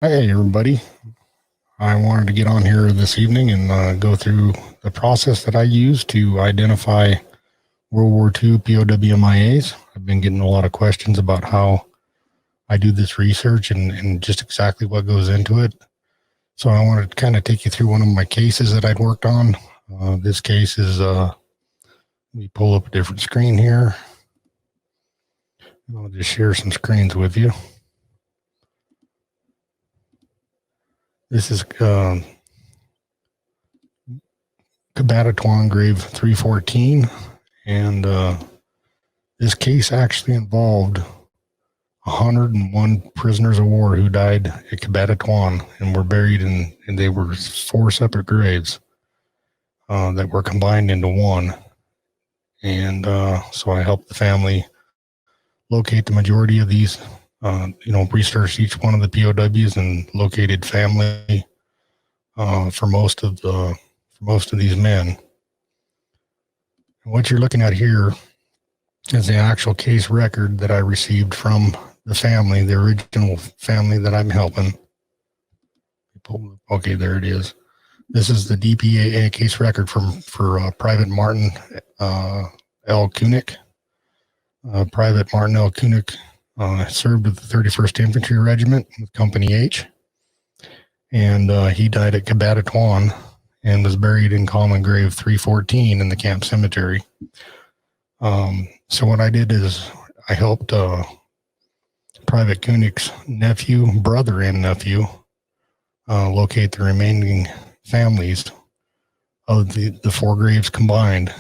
Hey, everybody. I wanted to get on here this evening and go through the process that I use to identify World War II POW-MIAs. I've been getting a lot of questions about how I do this research and just exactly what goes into it. So I wanted to kind of take you through one of my cases that I'd worked on. This case is, let me pull up a different screen here. I'll just share some screens with you. This is Cabatatuan grave 314, and this case actually involved 101 prisoners of war who died at Cabatatuan and were buried and they were 4 separate graves that were combined into one. And so I helped the family locate the majority of these, researched each one of the POWs and located family for most of these men. And what you're looking at here is the actual case record that I received from the family, the original family that I'm helping. Okay, there it is. This is the DPAA case record for Private Martin L. Kunick. Private Martin L. Kunick served with the 31st Infantry Regiment with Company H, and he died at Cabatatuan and was buried in Common Grave 314 in the camp cemetery. So what I did is I helped Private Kunick's brother and nephew, locate the remaining families of the 4 graves combined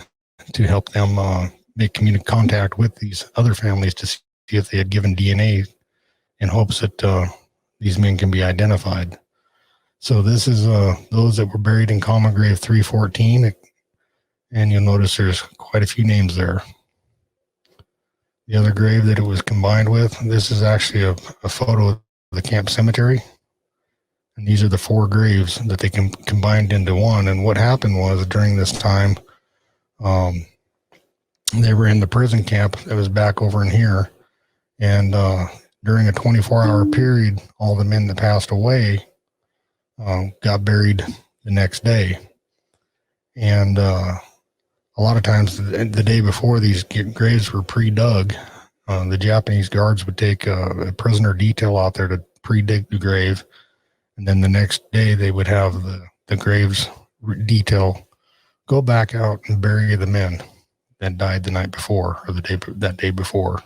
to help them make community contact with these other families to see if they had given DNA in hopes that these men can be identified. So this is those that were buried in Common Grave 314, and you'll notice there's quite a few names there. The other grave that it was combined with, this is actually a photo of the camp cemetery. And these are the 4 graves that they combined into one. And what happened was during this time, they were in the prison camp that was back over in here. And during a 24-hour period, all the men that passed away got buried the next day. And a lot of times the day before these graves were pre-dug, the Japanese guards would take a prisoner detail out there to pre-dig the grave. And then the next day they would have the graves detail go back out and bury the men that died the night before or that day before.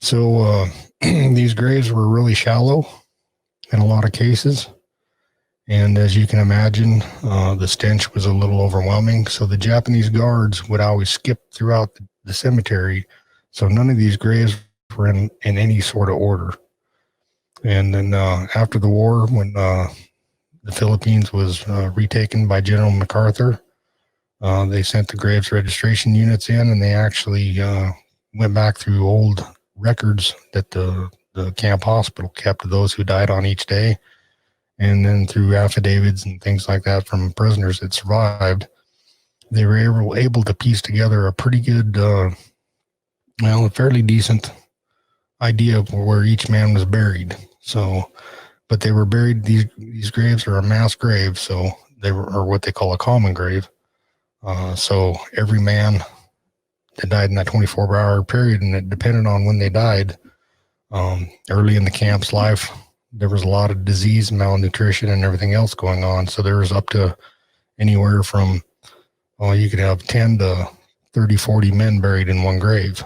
So these graves were really shallow in a lot of cases. And as you can imagine, the stench was a little overwhelming. So the Japanese guards would always skip throughout the cemetery. So none of these graves were in any sort of order. And then after the war, when the Philippines was retaken by General MacArthur, they sent the graves registration units in, and they actually went back through old records that the camp hospital kept of those who died on each day. And then through affidavits and things like that from prisoners that survived, they were able to piece together a pretty good, a fairly decent idea of where each man was buried. So, but they were buried, these graves are a mass grave, so they were, or what they call a common grave. So every man that died in that 24-hour period, and it depended on when they died, early in the camp's life, there was a lot of disease, malnutrition, and everything else going on. So there was up to anywhere from, you could have 10 to 30, 40 men buried in one grave.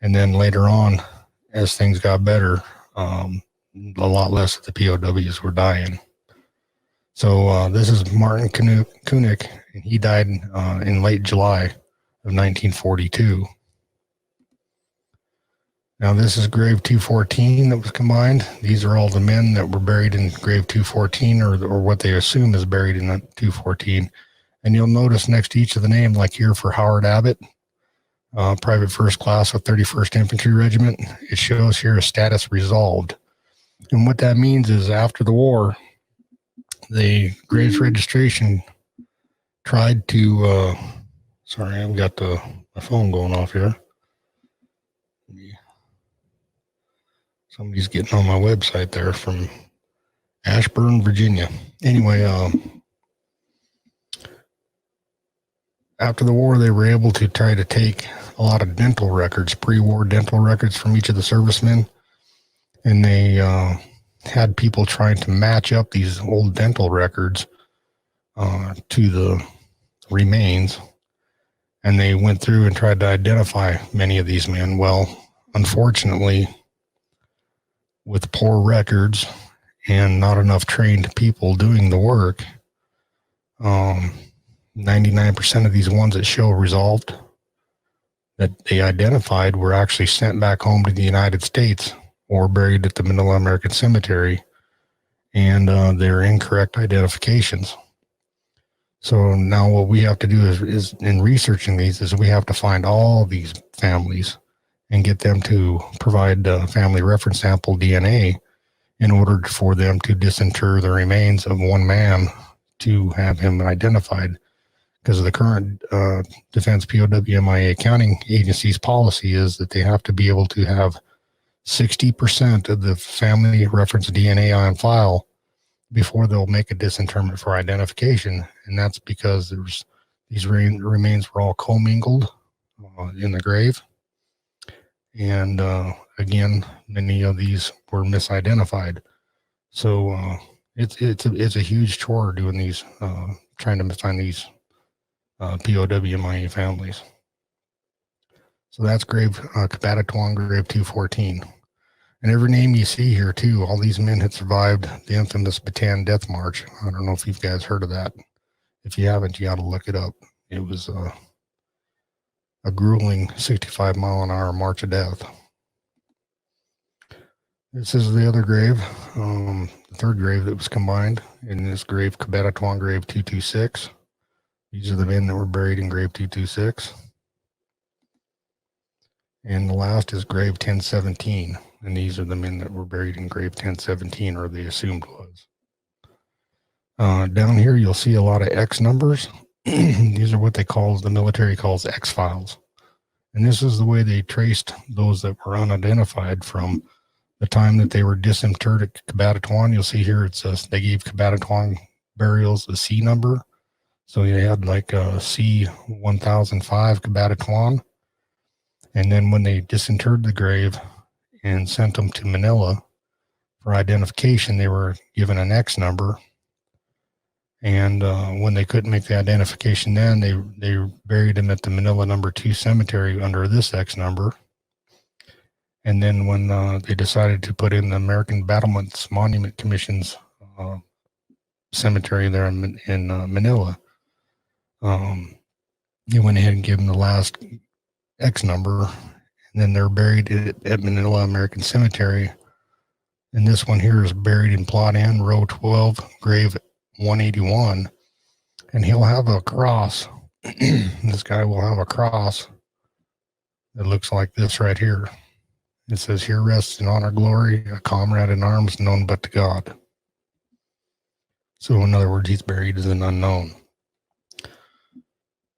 And then later on, as things got better, a lot less of the POWs were dying. So this is Martin Kunick, and he died in late July of 1942. Now this is grave 214 that was combined. These are all the men that were buried in grave 214, or what they assume is buried in 214. And you'll notice next to each of the name, like here for Howard Abbott, Private First Class with 31st Infantry Regiment, it shows here a status resolved. And what that means is after the war, the graves registration tried to, sorry, I've got my phone going off here. Somebody's getting on my website there from Ashburn, Virginia. Anyway, after the war, they were able to try to take a lot of dental records, pre-war dental records from each of the servicemen, and they had people trying to match up these old dental records to the remains, and they went through and tried to identify many of these men. Well, unfortunately, with poor records and not enough trained people doing the work, 99% of these ones that show resolved that they identified were actually sent back home to the United States or buried at the Manila American Cemetery, and they're incorrect identifications. So now what we have to do is in researching these is we have to find all these families and get them to provide family reference sample DNA in order for them to disinter the remains of one man to have him identified. Because the current Defense POW-MIA accounting agency's policy is that they have to be able to have 60% of the family reference DNA on file before they'll make a disinterment for identification. And that's because these remains were all commingled in the grave. And again, many of these were misidentified. So it's a huge chore doing these, trying to find these POW-MIA families. So that's grave Kabatatawan, grave 214. And every name you see here too, all these men had survived the infamous Bataan Death March. I don't know if you guys heard of that. If you haven't, you got to look it up. It was a grueling 65-mile-an-hour march of death. This is the other grave, the third grave that was combined. In this grave, Kabatatawan grave 226. These are the men that were buried in grave 226. And the last is grave 1017. And these are the men that were buried in grave 1017, or they assumed was. Down here, you'll see a lot of X numbers. These are what the military calls X files. And this is the way they traced those that were unidentified from the time that they were disinterred at Kabatatawan. You'll see here it says they gave Kabatatawan burials a C number. So they had like a C-1005 Kabatatawan. And then when they disinterred the grave and sent them to Manila for identification, they were given an X number. And when they couldn't make the identification then, they buried him at the Manila No. 2 Cemetery under this X number. And then when they decided to put in the American Battlements Monument Commission's cemetery there in Manila, they went ahead and gave them the last X number. And then they're buried at Manila American Cemetery. And this one here is buried in Plot N, row 12, grave 181. And he'll have a cross. This guy will have a cross that looks like this right here. It says, "Here rests in honor, glory, a comrade in arms known but to God." So in other words, he's buried as an unknown.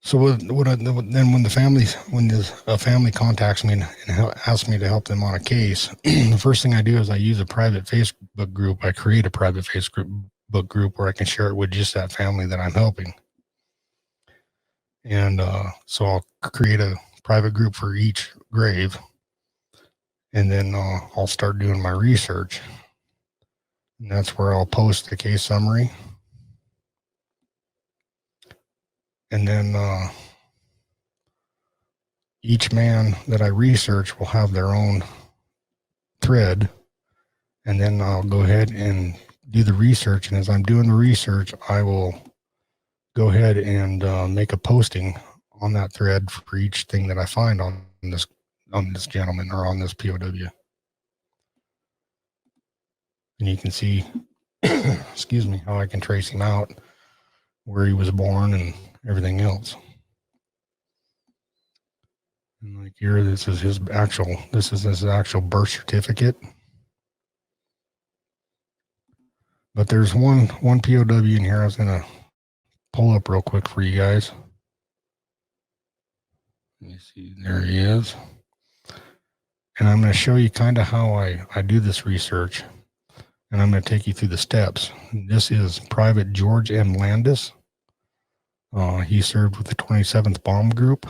So then when a family contacts me and asks me to help them on a case, the first thing I do is I use a private Facebook group. I create a private Facebook group where I can share it with just that family that I'm helping. And so I'll create a private group for each grave. And then I'll start doing my research. And that's where I'll post the case summary. And then each man that I research will have their own thread. And then I'll go ahead and do the research. And as I'm doing the research, I will go ahead and make a posting on that thread for each thing that I find on this gentleman or on this POW. And you can see, excuse me, how I can trace him out, where he was born and everything else. And like here, this is his actual birth certificate. But there's one POW in here I was going to pull up real quick for you guys. Let me see, there he is. And I'm going to show you kind of how I do this research. And I'm going to take you through the steps. This is Private George M. Landis. He served with the 27th Bomb Group.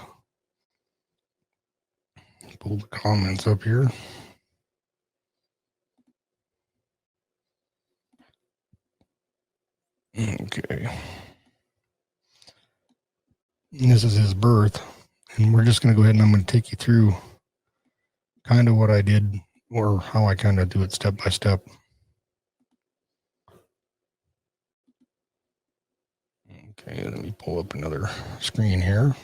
Pull the comments up here. Okay. And this is his birth. And we're just going to go ahead and I'm going to take you through kind of what I did or how I kind of do it step by step. Okay, let me pull up another screen here.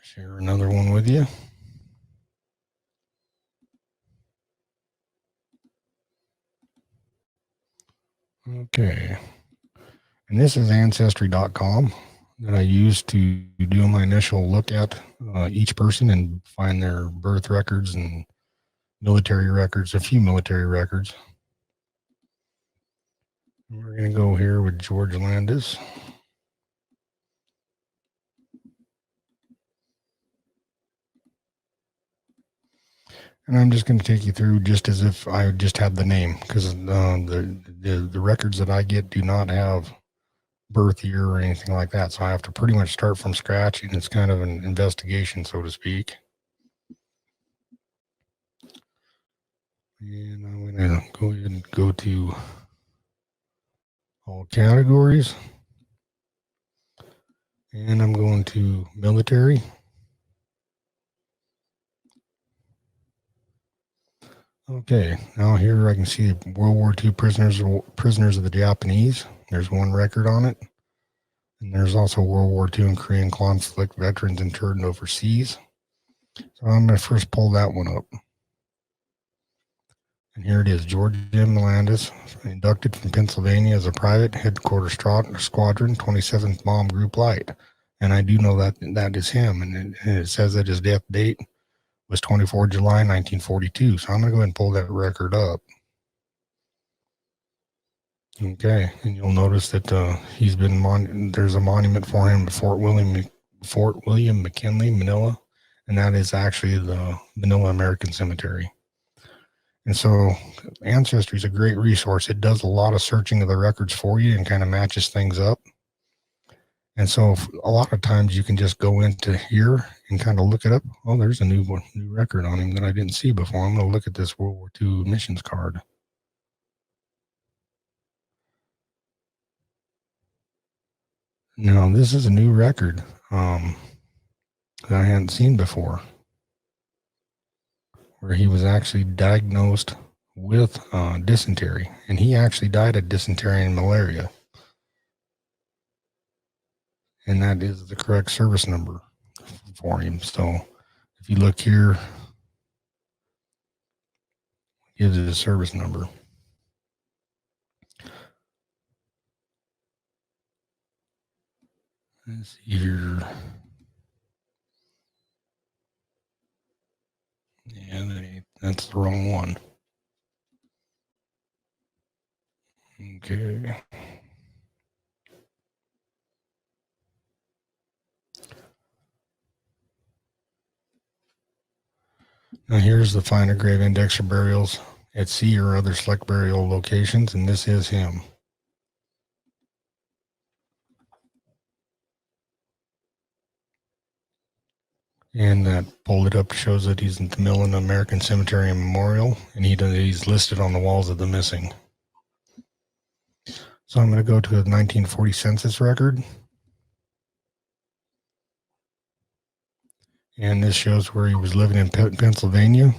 Share another one with you. Okay. And this is Ancestry.com that I use to do my initial look at each person and find their birth records and military records, a few military records. And we're going to go here with George Landis. And I'm just going to take you through just as if I just had the name, because the records that I get do not have birth year or anything like that. So I have to pretty much start from scratch, and it's kind of an investigation, so to speak. And I'm going to go ahead and go to all categories. And I'm going to military. Okay, now here I can see World War II prisoners of the Japanese. There's one record on it. And there's also World War II and Korean conflict veterans interned overseas. So I'm going to first pull that one up. And here it is, George M. Landis, inducted from Pennsylvania as a private, headquarters squadron, 27th Bomb Group Light. And I do know that that is him. And it says that his death date was 24 July 1942. So I'm going to go ahead and pull that record up. Okay, and you'll notice that he's been there's a monument for him at Fort William McKinley, Manila, and that is actually the Manila American Cemetery. And so Ancestry is a great resource. It does a lot of searching of the records for you and kind of matches things up. And so a lot of times you can just go into here and kind of look it up. Oh, there's a new record on him that I didn't see before. I'm going to look at this World War II missions card. Now, this is a new record that I hadn't seen before, where he was actually diagnosed with dysentery, and he actually died of dysentery and malaria. And that is the correct service number for him. So if you look here, it gives it a service number. Let's see here. Yeah, that's the wrong one. Okay. Now here's the finder grave index for burials at sea or other select burial locations, and this is him. And that pulled it up shows that he's in the Manila American Cemetery and Memorial, and he's listed on the walls of the missing. So I'm going to go to the 1940 census record. And this shows where he was living in Pennsylvania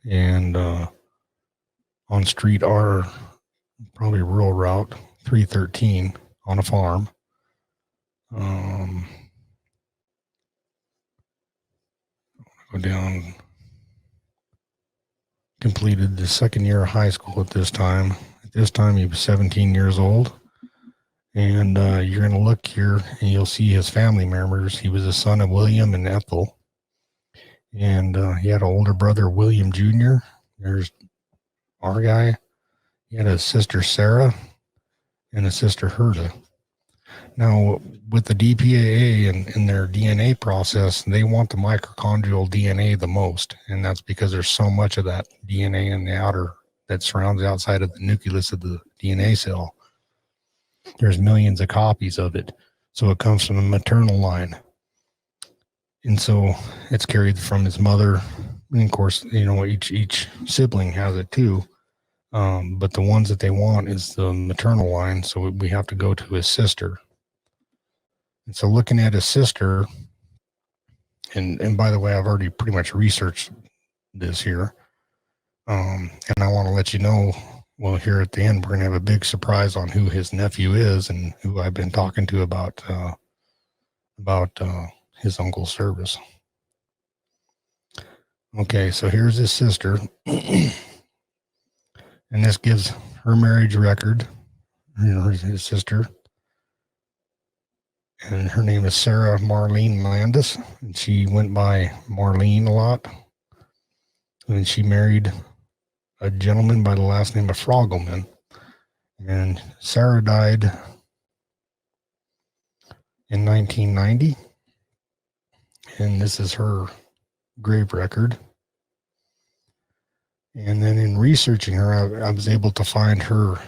and on Street R, probably rural route 313 on a farm. Go down, completed the second year of high school at this time. At this time, he was 17 years old. And you're going to look here and you'll see his family members. He was the son of William and Ethel. And he had an older brother, William Jr. There's our guy. He had a sister, Sarah, and a sister, Herta. Now, with the DPAA and their DNA process, they want the mitochondrial DNA the most, and that's because there's so much of that DNA in the outer that surrounds the outside of the nucleus of the DNA cell. There's millions of copies of it, so it comes from the maternal line, and so it's carried from his mother. And of course, each sibling has it too. But the ones that they want is the maternal line, so we have to go to his sister. And so looking at his sister, and by the way, I've already pretty much researched this here. And I want to let you know, well, here at the end, we're going to have a big surprise on who his nephew is and who I've been talking to about his uncle's service. Okay, so here's his sister. And this gives her marriage record, his sister. And her name is Sarah Marlene Landis, and she went by Marlene a lot. And she married a gentleman by the last name of Fogelman. And Sarah died in 1990. And this is her grave record. And then in researching her, I was able to find her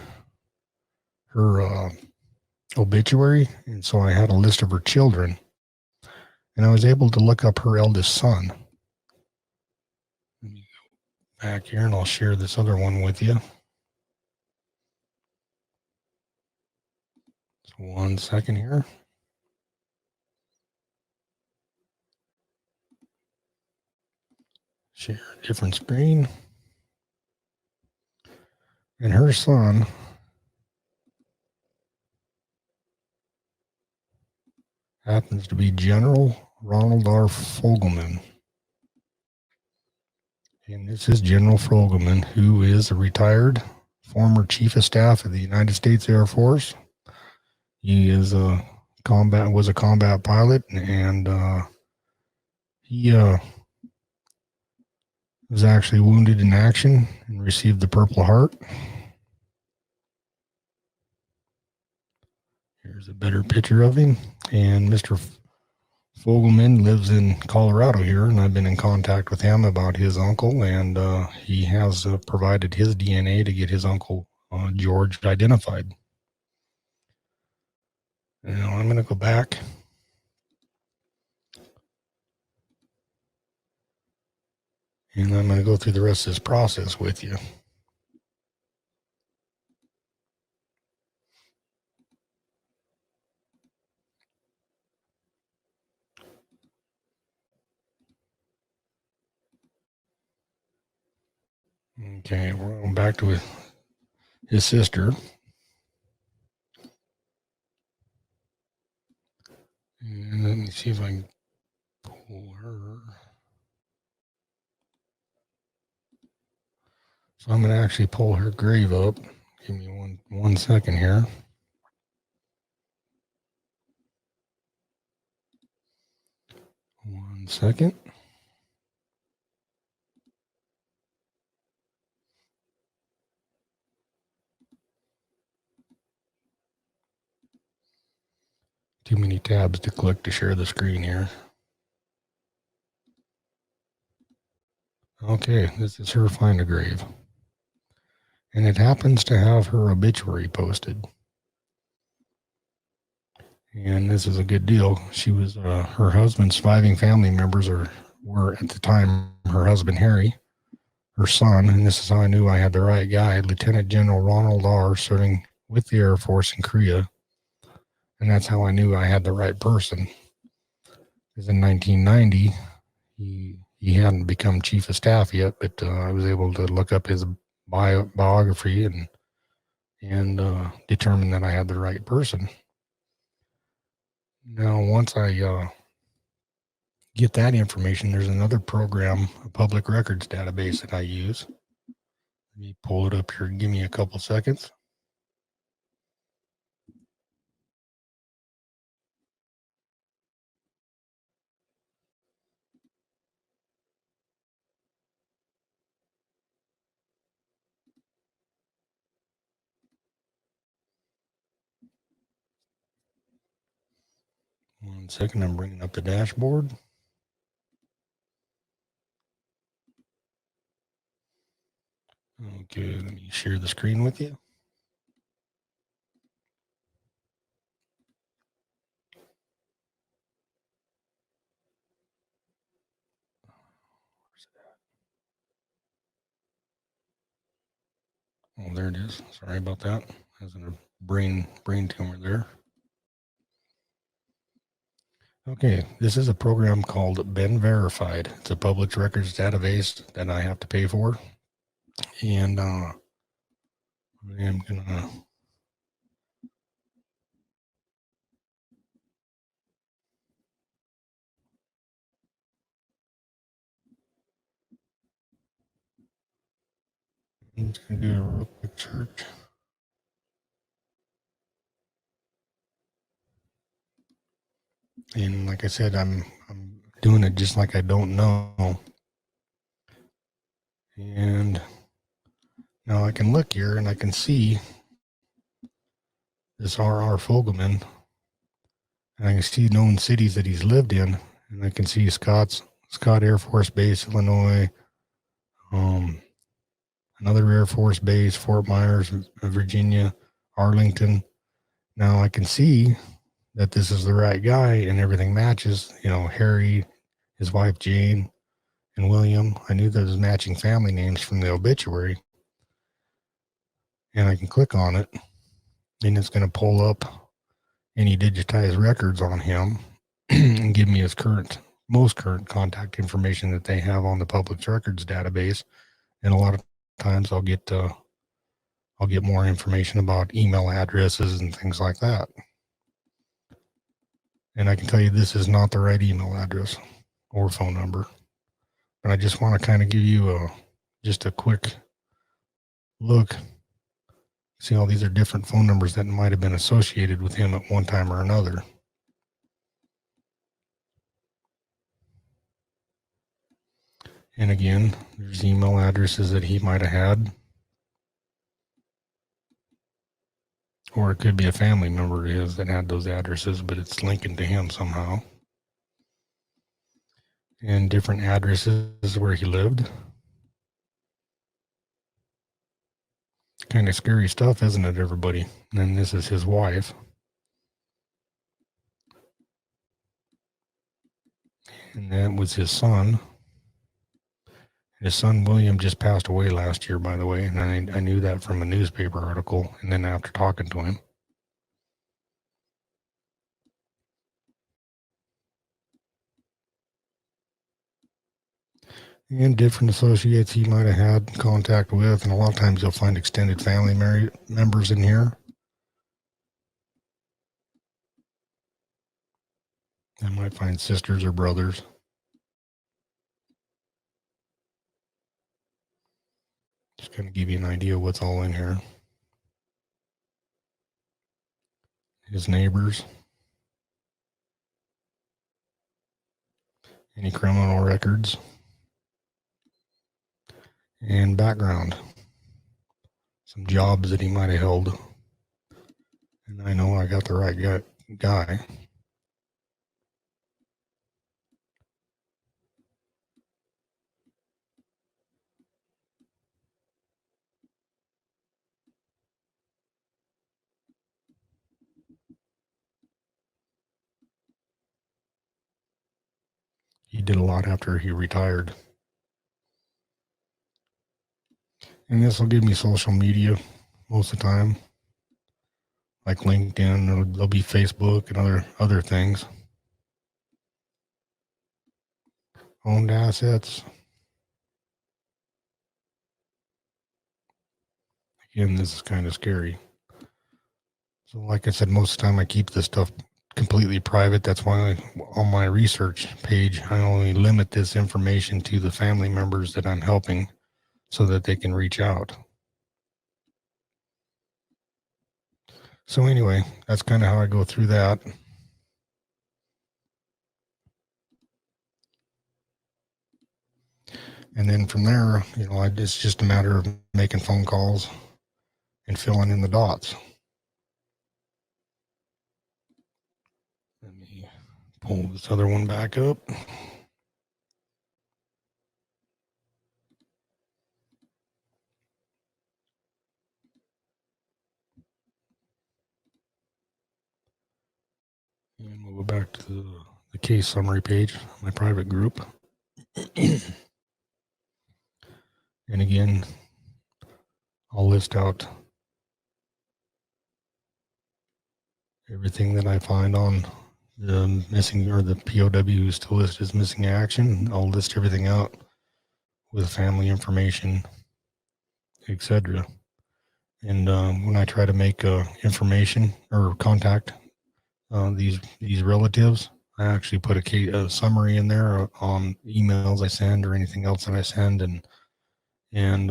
obituary. And so I had a list of her children. And I was able to look up her eldest son. Let me go back here and I'll share this other one with you. So 1 second here. Share a different screen. And her son happens to be General Ronald R. Fogelman. And this is General Fogelman, who is a retired former Chief of Staff of the United States Air Force. He was a combat pilot, and he was actually wounded in action and received the Purple Heart. Here's a better picture of him. And Mr. Fogelman lives in Colorado here, and I've been in contact with him about his uncle, and he has provided his DNA to get his uncle George identified. Now I'm going to go back. And I'm going to go through the rest of this process with you. Okay, we're going back to his sister. And let me see if I can pull her. So I'm going to actually pull her grave up. Give me one second here. One second. Too many tabs to click to share the screen here. Okay, this is her find a grave. And it happens to have her obituary posted. And this is a good deal. She was her husband's surviving family members were at the time her husband Harry, her son, and this is how I knew I had the right guy, Lieutenant General Ronald R., serving with the Air Force in Korea. And that's how I knew I had the right person. Because in 1990, he hadn't become Chief of Staff yet, but I was able to look up his biography and determine that I had the right person. Now, once I get that information, there's another program, a public records database that I use. Let me pull it up here. Give me a couple seconds. 1 second, I'm bringing up the dashboard. Okay, let me share the screen with you. Oh, there it is. Sorry about that. Has a brain tumor there. Okay, this is a program called Ben Verified. It's a public records database that I have to pay for. And I'm gonna do a real quick search. And like I said, I'm doing it just like I don't know. And now I can look here and I can see this R.R. Fogelman, and I can see known cities that he's lived in, and I can see Scott Air Force Base, Illinois, another Air Force Base, Fort Myers, Virginia, Arlington. Now I can see that this is the right guy and everything matches, Harry, his wife Jane, and William. I knew those matching family names from the obituary. And I can click on it, and it's going to pull up any digitized records on him and give me his most current contact information that they have on the public records database. And a lot of times I'll get more information about email addresses and things like that. And I can tell you this is not the right email address or phone number. But I just want to kind of give you just a quick look. See, all these are different phone numbers that might have been associated with him at one time or another. And again, there's email addresses that he might have had. Or it could be a family member of his that had those addresses, but it's linking to him somehow. And different addresses where he lived. Kind of scary stuff, isn't it, everybody? And this is his wife. And that was his son. His son, William, just passed away last year, by the way. And I knew that from a newspaper article. And then after talking to him. And different associates he might have had contact with. And a lot of times you'll find extended family members in here. I might find sisters or brothers. Just kind of give you an idea of what's all in here. His neighbors. Any criminal records. And background. Some jobs that he might have held. And I know I got the right guy. He did a lot after he retired. And this will give me social media most of the time. Like LinkedIn, there'll be Facebook and other things. Owned assets. Again, this is kind of scary. So like I said, most of the time I keep this stuff completely private. That's why on my research page, I only limit this information to the family members that I'm helping so that they can reach out. So anyway, that's kind of how I go through that. And then from there, it's just a matter of making phone calls and filling in the dots. Let me Pull this other one back up. And we'll go back to the case summary page, my private group. And again, I'll list out everything that I find on the missing or the POW still listed as missing action. I'll list everything out with family information, etc. And when I try to make information or contact these relatives, I actually put a summary in there on emails I send or anything else that I send, and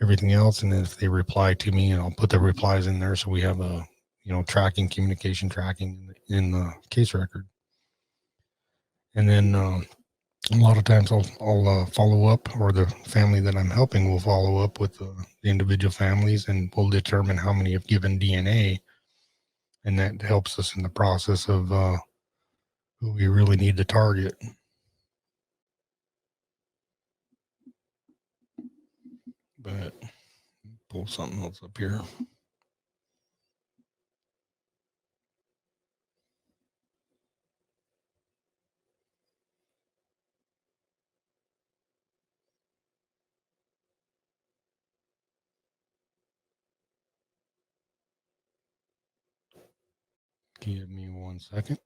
everything else. And if they reply to me, and I'll put the replies in there, so we have a communication tracking in the case record. And then a lot of times I'll follow up, or the family that I'm helping will follow up with the individual families, and we'll determine how many have given DNA, and that helps us in the process of who we really need to target. But pull something else up here. Give me 1 second.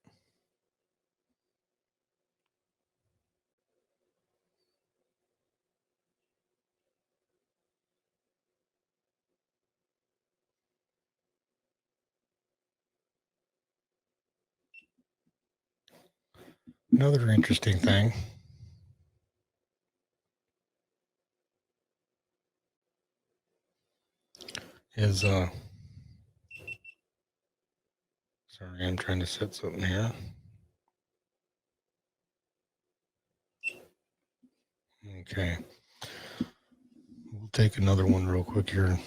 Another interesting thing is, sorry, I'm trying to set something here. Okay. We'll take another one real quick here.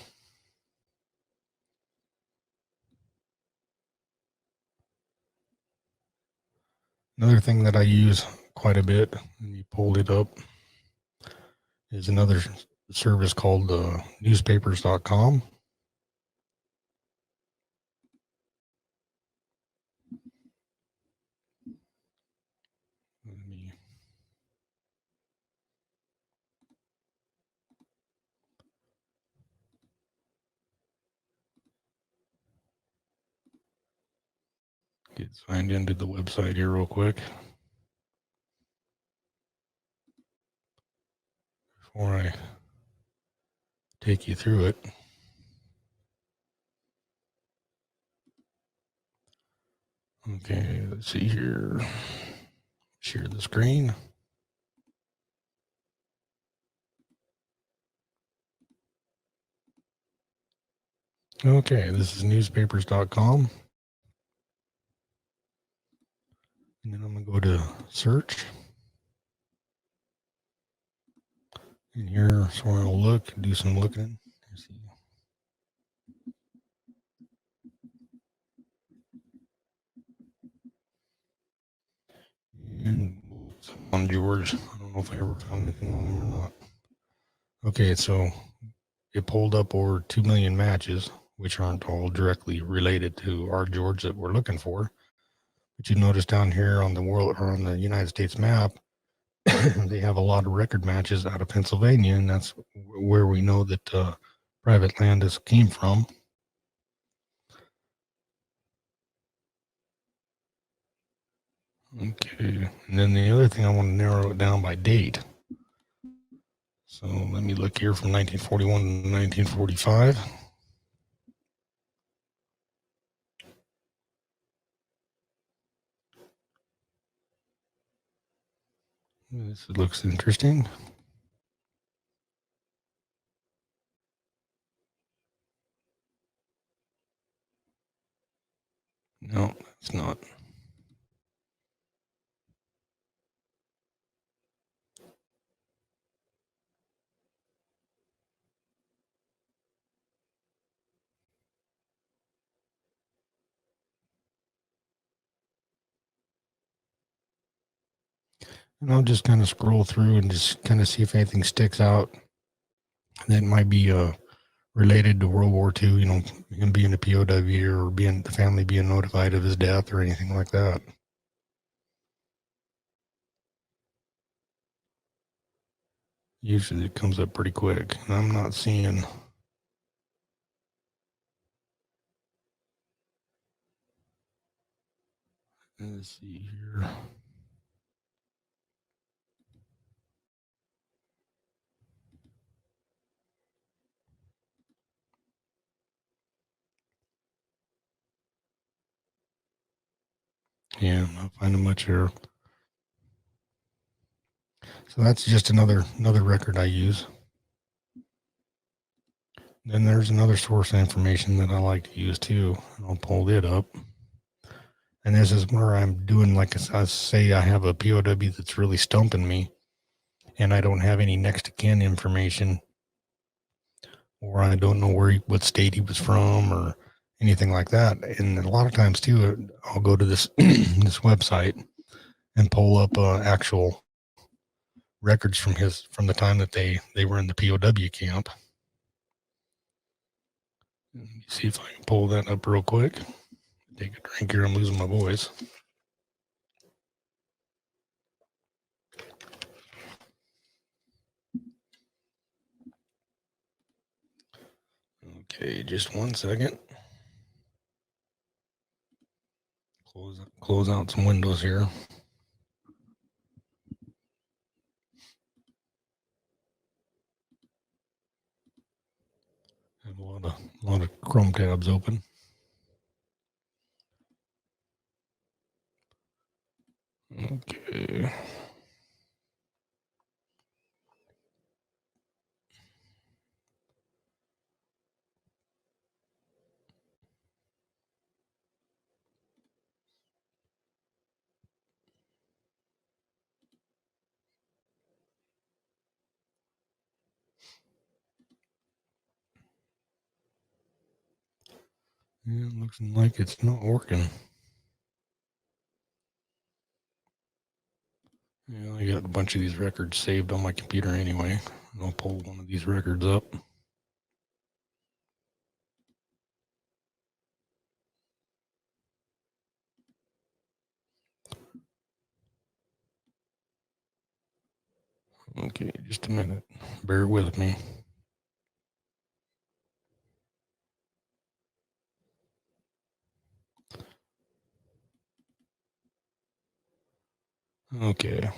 Another thing that I use quite a bit, and you pulled it up, is another service called Newspaperscom. Let me get signed into the website here real quick before I take you through it. Okay, let's see here. Share the screen. Okay, this is newspapers.com. And then I'm going to go to search. And here, so I'll look, do some looking. Let's see. And on George, I don't know if I ever found anything on him or not. Okay, so it pulled up over 2 million matches, which aren't all directly related to our George that we're looking for. But you notice down here on the world, or on the United States map, they have a lot of record matches out of Pennsylvania, and that's where we know that private Landis came from. Okay, and then the other thing, I want to narrow it down by date. So let me look here from 1941 to 1945. This looks interesting. No, it's not. And I'll just kind of scroll through and just kind of see if anything sticks out that might be related to World War II, you know, him being a POW or being the family being notified of his death or anything like that. Usually it comes up pretty quick. And I'm not seeing. Let's see here. Yeah, I'm not finding much here. So that's just another record I use. Then there's another source of information that I like to use too. I'll pull it up. And this is where I'm doing, like I say, I have a POW that's really stumping me and I don't have any next of kin information, or I don't know what state he was from or anything like that. And a lot of times too, I'll go to this, this website and pull up actual records from the time that they were in the POW camp. See if I can pull that up real quick. Take a drink here. I'm losing my voice. Okay, just 1 second. Close out some windows here. Have a lot of Chrome tabs open. Okay. Yeah, it looks like it's not working. Yeah, I got a bunch of these records saved on my computer anyway. I'll pull one of these records up. Okay, just a minute. Bear with me. Okay.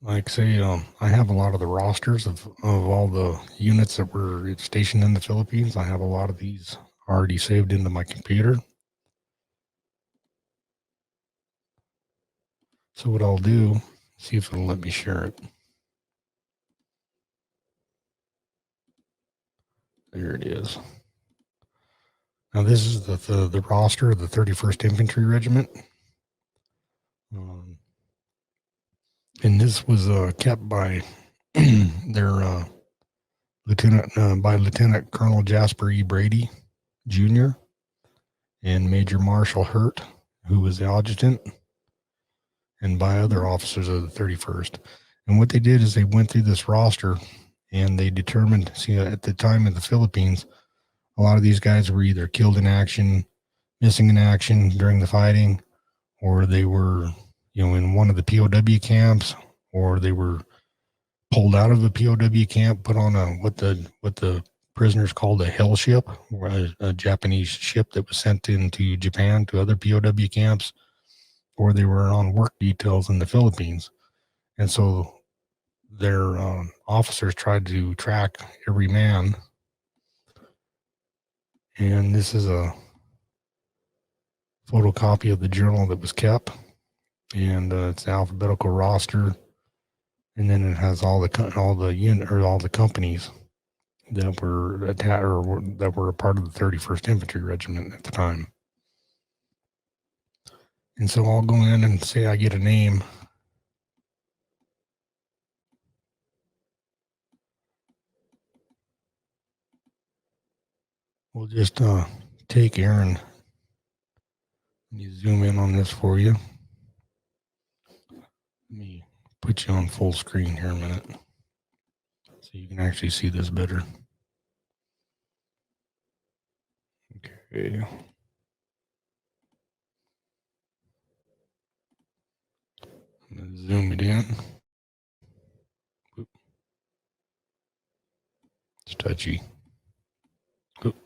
Like say, I have a lot of the rosters of all the units that were stationed in the Philippines. I have a lot of these already saved into my computer. So what I'll do, see if it'll let me share it. There it is. Now this is the roster of the 31st Infantry Regiment. And this was kept by their Lieutenant Colonel Jasper E. Brady Jr. and Major Marshal Hurt, who was the adjutant, and by other officers of the 31st. And what they did is they went through this roster and they determined, see, at the time in the Philippines, a lot of these guys were either killed in action, missing in action during the fighting, or they were, you know, in one of the POW camps, or they were pulled out of the POW camp, put on what the prisoners called a hell ship, or a Japanese ship that was sent into Japan to other POW camps, or they were on work details in the Philippines. And so their officers tried to track every man. And this is a photocopy of the journal that was kept, and it's the alphabetical roster, and then it has all the companies that were attacked or that were a part of the 31st Infantry Regiment at the time. And so I'll go in and say I get a name. we'll just take Aaron. Let me zoom in on this for you. Let me put you on full screen here a minute so you can actually see this better. Okay. I'm going to zoom it in. Oop. It's touchy. Oop.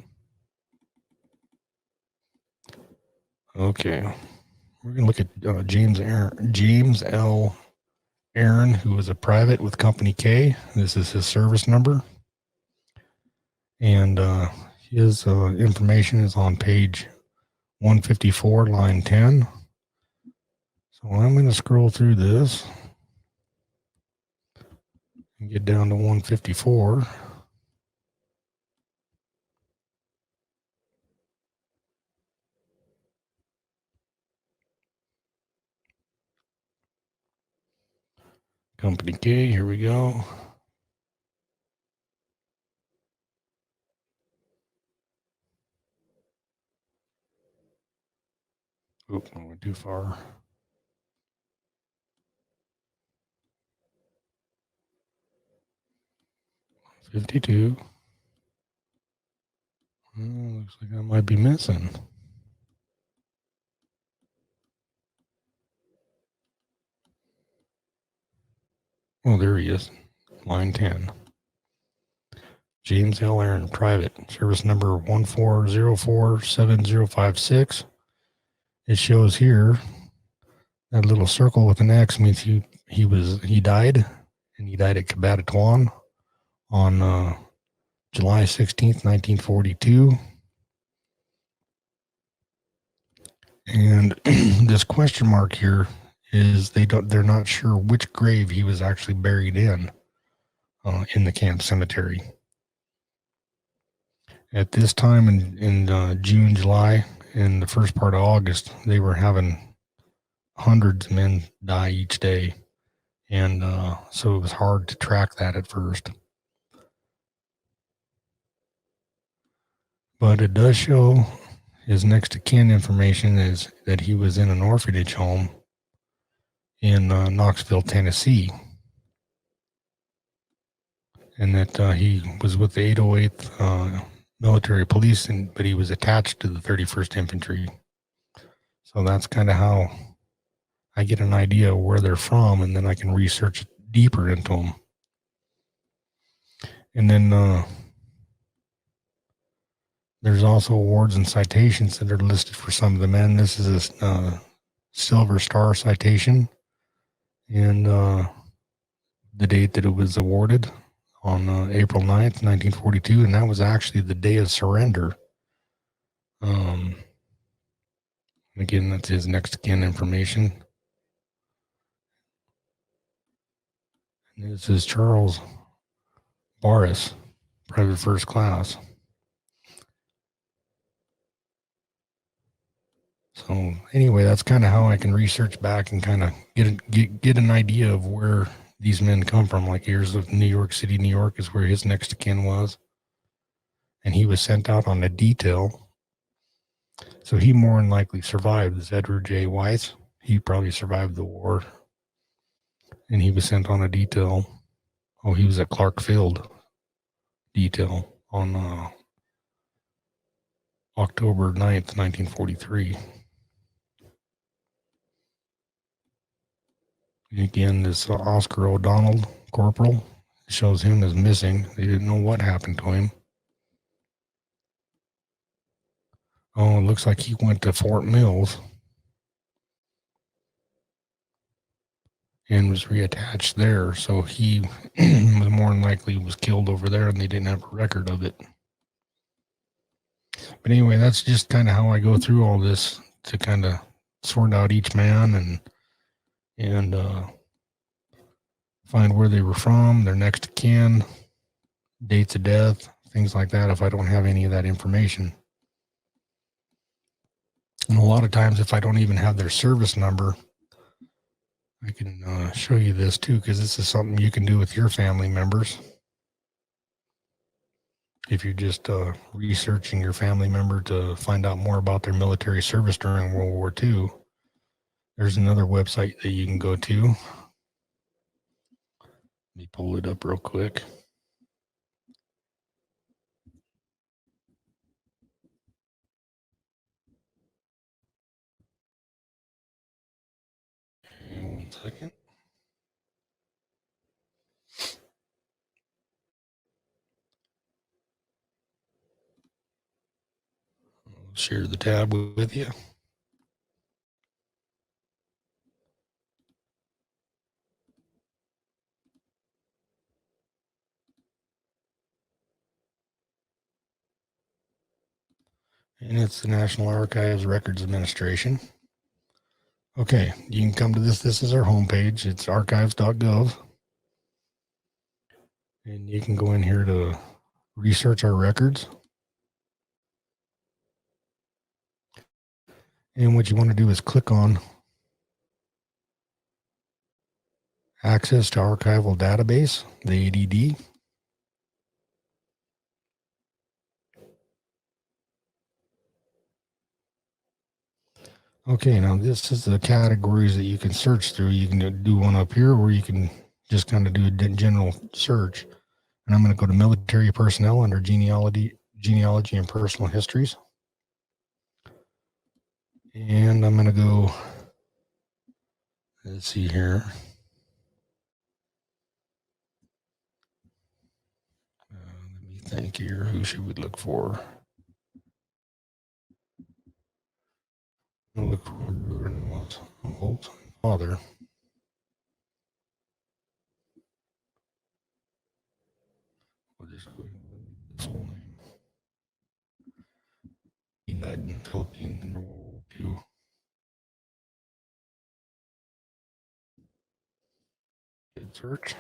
Okay. We're going to look at James L. Aaron, who was a private with Company K. This is his service number. And his information is on page 154, line 10. So I'm going to scroll through this and get down to 154. Company K, here we go. Oop, I went too far. $52. Looks like I might be missing. Oh, there he is. Line 10. James L. Aaron, private, service number 14047056. It shows here that little circle with an X means he died, and he died at Cabatatuan on July 16th, 1942. And this question mark here is they're not sure which grave he was actually buried in the camp cemetery. At this time in June, July, and the first part of August, they were having hundreds of men die each day. And so it was hard to track that at first. But it does show his next of kin information is that he was in an orphanage home in Knoxville, Tennessee. And that he was with the 808th Military Police, but he was attached to the 31st Infantry. So that's kind of how I get an idea of where they're from, and then I can research deeper into them. And then there's also awards and citations that are listed for some of the men. This is a Silver Star citation, and the date that it was awarded on April 9th, 1942, and that was actually the day of surrender. Again, that's his next of kin information. And this is Charles Barris, private first class. So anyway, that's kind of how I can research back and kind of get an idea of where these men come from. Like here's of New York City, New York is where his next of kin was. And he was sent out on a detail. So he more than likely survived. This Edward J. Weiss. He probably survived the war. And he was sent on a detail. Oh, he was at Clark Field detail on October 9th, 1943. And again, this Oscar O'Donnell, corporal, shows him as missing. They didn't know what happened to him. Oh, it looks like he went to Fort Mills and was reattached there. So he was more than likely was killed over there, and they didn't have a record of it. But anyway, that's just kind of how I go through all this to kind of sort out each man and find where they were from, their next of kin, dates of death, things like that, if I don't have any of that information. And a lot of times, if I don't even have their service number, I can show you this too, because this is something you can do with your family members. if you're just researching your family member to find out more about their military service during World War II, there's another website that you can go to. Let me pull it up real quick. One second. I'll share the tab with you. And it's the National Archives Records Administration. Okay, you can come to this. This is our homepage. It's archives.gov. And you can go in here to research our records. And what you want to do is click on Access to Archival Database, the ADD. Okay, now this is the categories that you can search through. You can do one up here, or you can just kind of do a general search. And I'm going to go to military personnel under genealogy and personal histories. And I'm going to go, let's see here. Let me think here. Who should we look for? I'll look for father. We'll just go his full name. He died in the Philippines in World War II. Hit search.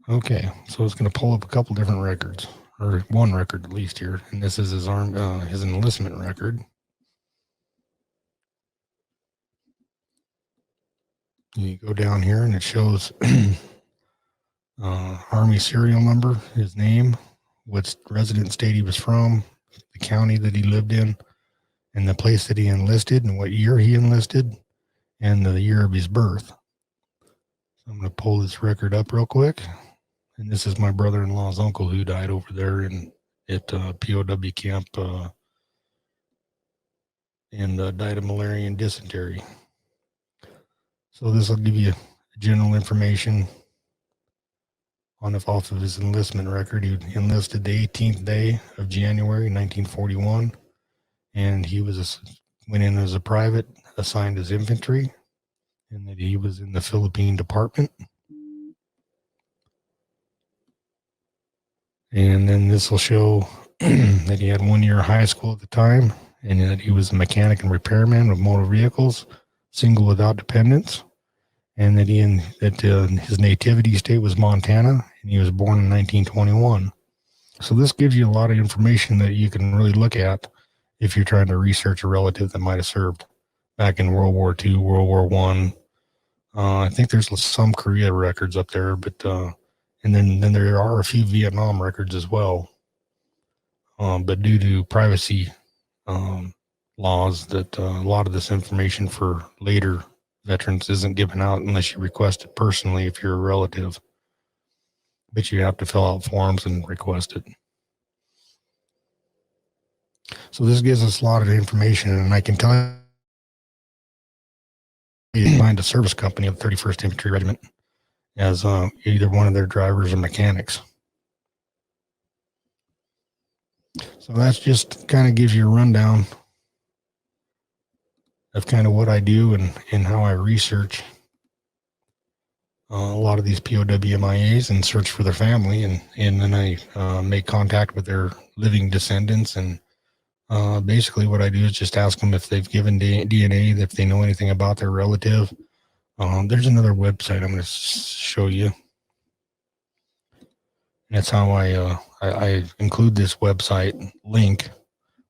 Okay, so it's going to pull up a couple different records, or one record at least here, and this is his his enlistment record. You go down here and it shows Army serial number, his name, what resident state he was from, the county that he lived in, and the place that he enlisted, and what year he enlisted, and the year of his birth. So I'm going to pull this record up real quick. And this is my brother-in-law's uncle who died over there at POW camp and died of malaria and dysentery. So this will give you general information off of his enlistment record. He enlisted the 18th day of January 1941, and he went in as a private, assigned as infantry, and that he was in the Philippine Department. And then this will show that he had 1 year of high school at the time, and that he was a mechanic and repairman of motor vehicles, single without dependents, and that his nativity state was Montana, and he was born in 1921. So this gives you a lot of information that you can really look at if you're trying to research a relative that might have served back in World War II, World War I. I think there's some Korea records up there, but and then there are a few Vietnam records as well. But due to privacy laws, that a lot of this information for later veterans isn't given out unless you request it personally if you're a relative. But you have to fill out forms and request it. So this gives us a lot of information, and I can tell you find a service company of the 31st Infantry Regiment as either one of their drivers or mechanics. So that's just kind of gives you a rundown of kind of what I do and how I research a lot of these POW-MIAs and search for their family, and then I make contact with their living descendants, and basically what I do is just ask them if they've given DNA, if they know anything about their relative. There's another website I'm going to show you. That's how I include this website link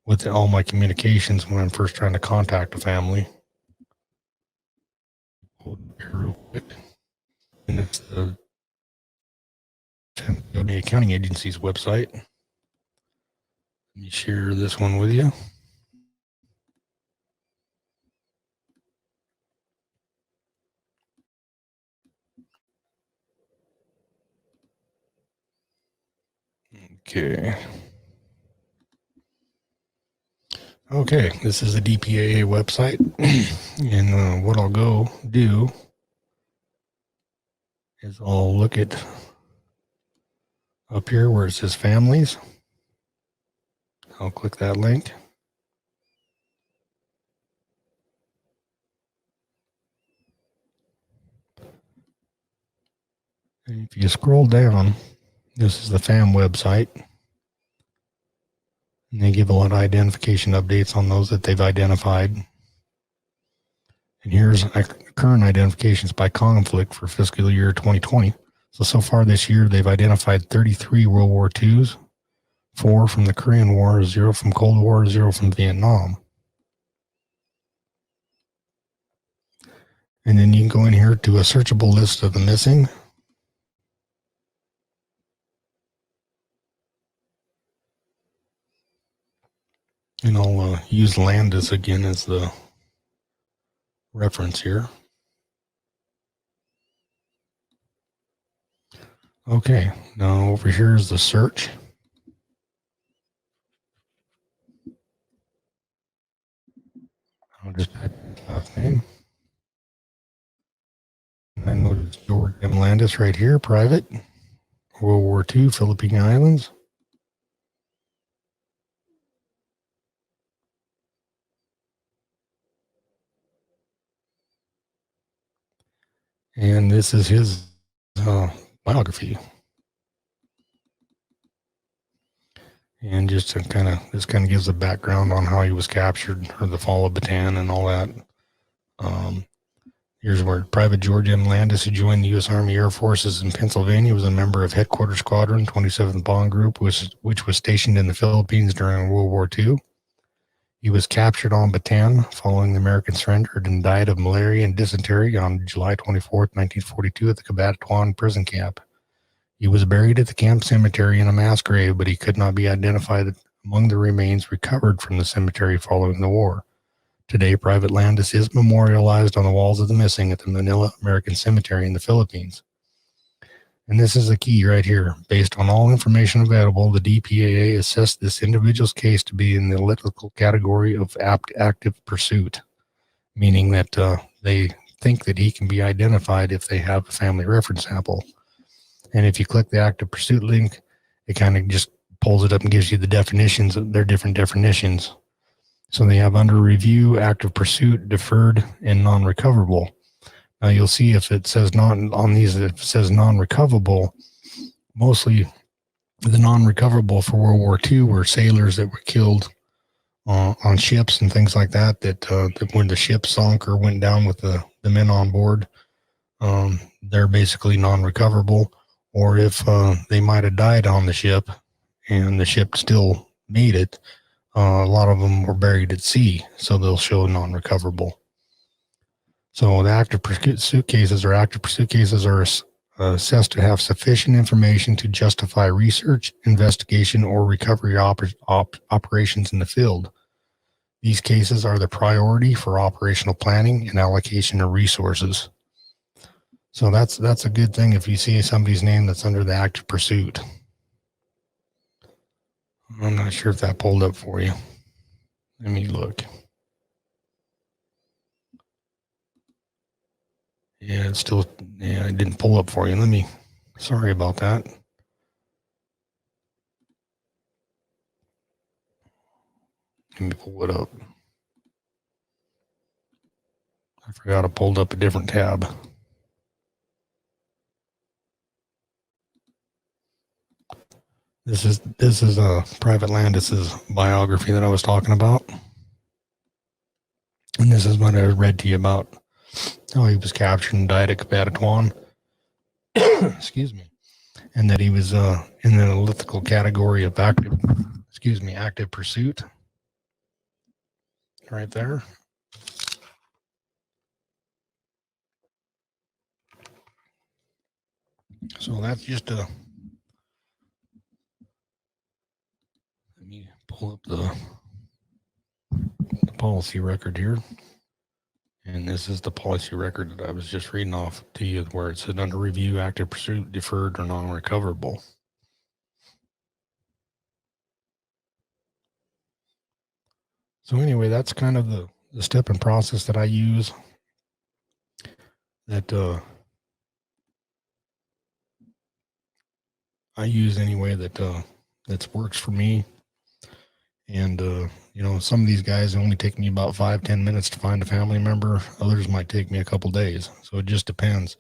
with all my communications when I'm first trying to contact a family. Hold here real quick. And it's the County Accounting Agency's website. Let me share this one with you. Okay. Okay, this is the DPAA website. And what I'll go do is I'll look at up here where it says families. I'll click that link. And if you scroll down, this is the FAM website. And they give a lot of identification updates on those that they've identified. And here's current identifications by conflict for fiscal year 2020. So far this year, they've identified 33 World War IIs, 4 from the Korean War, 0 from Cold War, 0 from Vietnam. And then you can go in here to a searchable list of the missing. And I'll use Landis again as the reference here. Okay, now over here is the search. I'll just type last name. And I noticed George M. Landis right here, private, World War II, Philippine Islands. And this is his biography. And just to this kind of gives a background on how he was captured, or the fall of Bataan and all that. Here's where Private George M. Landis, who joined the U.S. Army Air Forces in Pennsylvania, was a member of Headquarters Squadron 27th Bomb Group, which was stationed in the Philippines during World War II. He was captured on Bataan following the American surrender and died of malaria and dysentery on July 24, 1942 at the Cabanatuan prison camp. He was buried at the camp cemetery in a mass grave, but he could not be identified among the remains recovered from the cemetery following the war. Today, Private Landis is memorialized on the walls of the missing at the Manila American Cemetery in the Philippines. And this is the key right here. Based on all information available, the DPAA assessed this individual's case to be in the elliptical category of active pursuit, meaning that they think that he can be identified if they have a family reference sample. And if you click the active pursuit link, it kind of just pulls it up and gives you the definitions, their different definitions. So they have under review, active pursuit, deferred, and non-recoverable. Now you'll see if it says if it says non-recoverable, mostly the non-recoverable for World War II were sailors that were killed on ships and things like that, that when the ship sunk or went down with the men on board, they're basically non-recoverable. Or if they might have died on the ship and the ship still made it, a lot of them were buried at sea, so they'll show non-recoverable. So the active pursuit cases are assessed to have sufficient information to justify research, investigation, or recovery operations in the field. These cases are the priority for operational planning and allocation of resources. So that's a good thing if you see somebody's name that's under the active pursuit. I'm not sure if that pulled up for you. Let me look. Yeah, it didn't pull up for you. Sorry about that. Let me pull it up. I forgot I pulled up a different tab. This is Private Landis's biography that I was talking about. And this is what I read to you about how he was captured and died at Cabanatuan. Excuse me. And that he was in the elliptical category of active pursuit. Right there. So that's just a pull up the policy record here. And this is the policy record that I was just reading off to you, where it said under review, active pursuit, deferred, or non-recoverable. So anyway, that's kind of the step and process that I use. That I use anyway that works for me. And you know, some of these guys only take me about 5-10 minutes to find a family member. Others might take me a couple days. So it just depends.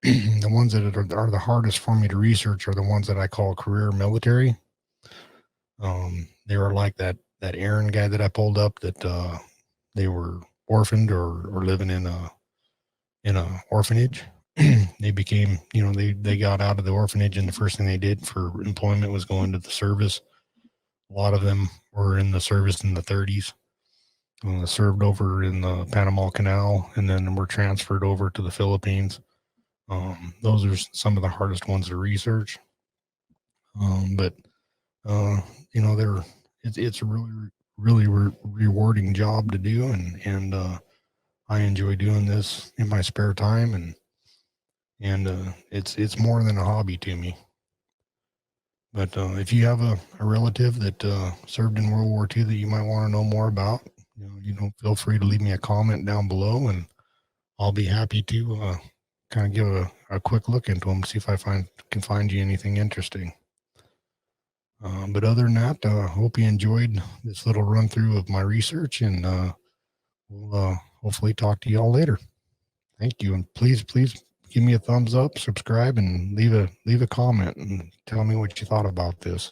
The ones that are the hardest for me to research are the ones that I call career military. They were like that Aaron guy that I pulled up, that they were orphaned or living in a orphanage. They became, you know, they got out of the orphanage, and the first thing they did for employment was go into the service. A lot of them were in the service in the 30s, served over in the Panama Canal, and then were transferred over to the Philippines. Those are some of the hardest ones to research. But you know, it's a really rewarding job to do, and I enjoy doing this in my spare time, and it's more than a hobby to me. But if you have a relative that served in World War II that you might want to know more about, you know, feel free to leave me a comment down below, and I'll be happy to kind of give a quick look into them, see if I can find you anything interesting. But other than that, hope you enjoyed this little run through of my research, and we'll hopefully talk to you all later. Thank you, and please give me a thumbs up, subscribe, and leave a comment and tell me what you thought about this.